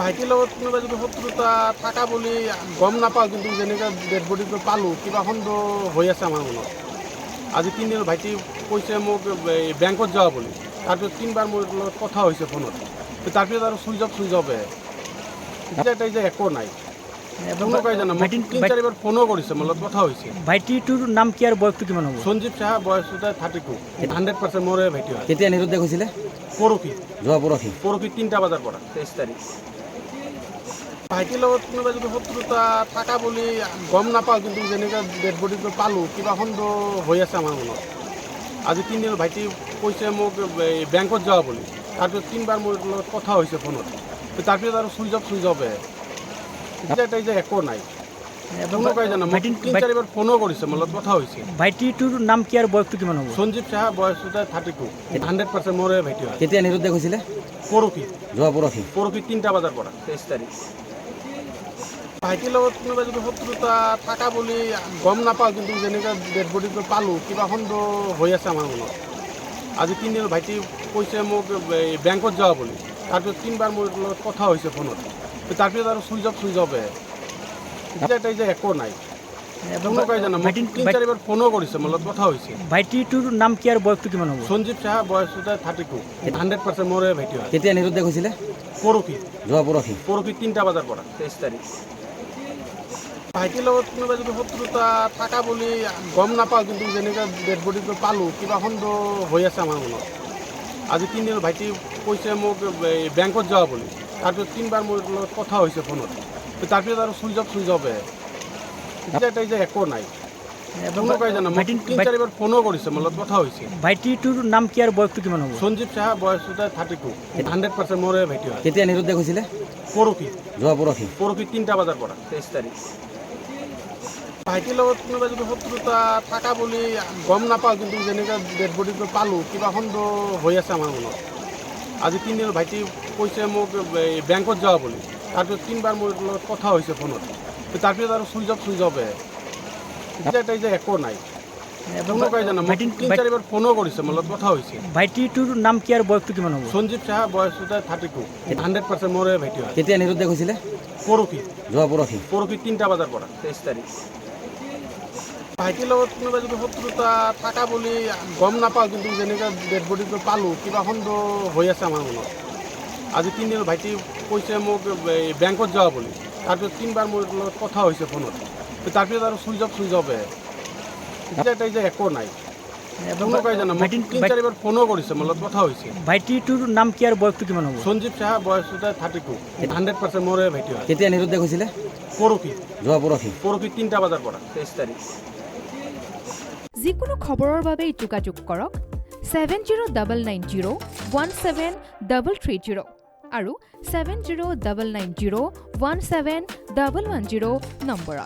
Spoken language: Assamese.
ভাইটিৰ লগত কোনোবা যদি শত্ৰুতা থকা বুলি গম নাপাওঁ, কিন্তু যেনেকৈ ডেড বডিটো পালোঁ কিবা সন্দেহ হৈ আছে আমাৰ মনত। আজি 3 দিন ভাইটি কৈছে মোক বেংকত যাওঁ বুলি, তাৰপিছত 3বাৰ মোৰ লগত কথা হৈছে ফোনত, তাৰপিছত আৰু চুইচ অফে এতিয়া যে একো নাই। কোনোবাই জানো 3-4বাৰ ফোনো কৰিছে, মোৰ লগত কথা হৈছে। ভাইটিটোৰ নাম কি আৰু বয়সটো কিমান হ'ব? সঞ্জীৱ সাহা, বয়স 32, 100% মোৰে ভাইটি হয়। কেতিয়া নিৰুদ্দেশ হৈছিলে? পৰহি যোৱা পৰহি 3টা বজাৰ পৰা 23 তাৰিখ। ভাইটিৰ লগত কোনোবা যদি শত্ৰুতা থকা বুলি গম নাপাওঁ, কিন্তু যেনেকৈ ডেড বডিটো পালোঁ কিবা সন্দেহ হৈ আছে আমাৰ মনত। আজি 3 দিন ভাইটি কৈছে মোক বেংকত যাওঁ বুলি, তাৰপিছত 3বাৰ মোৰ লগত কথা হৈছে ফোনত, তাৰপিছত আৰু চুইচ অফে এতিয়া যে একো নাই। কোনোবাই জানো 3-4বাৰ ফোনো কৰিছে, মোৰ লগত কথা হৈছে। ভাইটিটোৰ নাম কি আৰু বয়সটো কিমান হ'ব? সঞ্জীৱ সাহা, বয়স 32, 100% মোৰে ভাইটি হয়। কেতিয়া নিৰুদ্দেশ হৈছিলে? পৰহি যোৱা পৰহি 3টা বজাৰ পৰা 23 তাৰিখ। ভাইটিৰ লগত কোনোবা যদি শত্ৰুতা থকা বুলি গম নাপাওঁ, কিন্তু যেনেকৈ ডেড বডিটো পালোঁ কিবা সন্দেহ হৈ আছে আমাৰ মনত। আজি 3 দিন ভাইটি কৈছে মোক বেংকত যাওঁ বুলি, তাৰপিছত 3বাৰ মোৰ লগত কথা হৈছে ফোনত, তাৰপিছত আৰু চুইচ অফে এতিয়া যে একো নাই। কোনোবাই জানো 3-4বাৰ ফোনো কৰিছে, মোৰ লগত কথা হৈছে। ভাইটিটোৰ নাম কি আৰু বয়সটো কিমান হ'ব? সঞ্জীৱ সাহা, বয়স 32, 100% মোৰে ভাইটি হয়। কেতিয়া নিৰুদ্দেশ হৈছিলে? পৰহি যোৱা পৰহি 3টা বজাৰ পৰা 23 তাৰিখ। ভাইটিৰ লগত কোনোবা যদি শত্ৰুতা থকা বুলি গম নাপাওঁ, কিন্তু যেনেকৈ ডেড বডিটো পালোঁ কিবা সন্দেহ হৈ আছে আমাৰ মনত। আজি 3 দিন ভাইটি কৈছে মোক বেংকত যাওঁ বুলি, তাৰপিছত 3বাৰ মোৰ লগত কথা হৈছে ফোনত, তাৰপিছত আৰু চুইচ অফে এতিয়া যে একো নাই। কোনোবাই জানো 3-4বাৰ ফোনো কৰিছে, মোৰ লগত কথা হৈছে। ভাইটিটোৰ নাম কি আৰু বয়সটো কিমান হ'ব? সঞ্জীৱ সাহা, বয়স 32, 100% মোৰে ভাইটি হয়। কেতিয়া নিৰুদ্দেশ হৈছিলে? পৰহি যোৱা পৰহি 3টা বজাৰ পৰা 23 তাৰিখ। ভাইটিৰ লগত কোনোবা যদি শত্ৰুতা থকা বুলি গম নাপাওঁ, কিন্তু যেনেকৈ ডেড বডিটো পালোঁ কিবা সন্দেহ হৈ আছে আমাৰ মনত। আজি 3 দিন ভাইটি কৈছে মোক বেংকত যাওঁ বুলি, তাৰপিছত 3বাৰ মোৰ লগত কথা হৈছে ফোনত, তাৰপিছত আৰু চুইচ অফে এতিয়া যে একো নাই। কোনোবাই জানো 3-4বাৰ ফোনো কৰিছে, মোৰ লগত কথা হৈছে। ভাইটিটোৰ নাম কি আৰু বয়সটো কিমান হ'ব? সঞ্জীৱ সাহা, বয়স 32, 100% মোৰে ভাইটি হয়। কেতিয়া নিৰুদ্দেশ হৈছিলে? পৰহি যোৱা পৰহি 3টা বজাৰ পৰা 23 তাৰিখ। ভাইটিৰ লগত কোনোবা যদি শত্ৰুতা থকা বুলি গম নাপাওঁ, কিন্তু যেনেকৈ ডেড বডিটো পালোঁ কিবা সন্দেহ হৈ আছে আমাৰ মনত। আজি 3 দিন ভাইটি কৈছে মোক বেংকত যাওঁ বুলি, তাৰপিছত 3বাৰ মোৰ লগত কথা হৈছে ফোনত, তাৰপিছত আৰু চুইচ অফে এতিয়া যে একো নাই। কোনোবাই জানো 3-4বাৰ ফোনো কৰিছে, মোৰ লগত কথা হৈছে। ভাইটিটোৰ নাম কি আৰু বয়সটো কিমান হ'ব? সঞ্জীৱ সাহা, বয়স 32, 100% মোৰে ভাইটি হয়। কেতিয়া নিৰুদ্দেশ হৈছিলে? পৰহি যোৱা পৰহি 3টা বজাৰ পৰা 23 তাৰিখ। যিকোনো খবৰৰ বাবে যোগাযোগ কৰক 7099017330 আৰু 7099017110 নম্বৰত।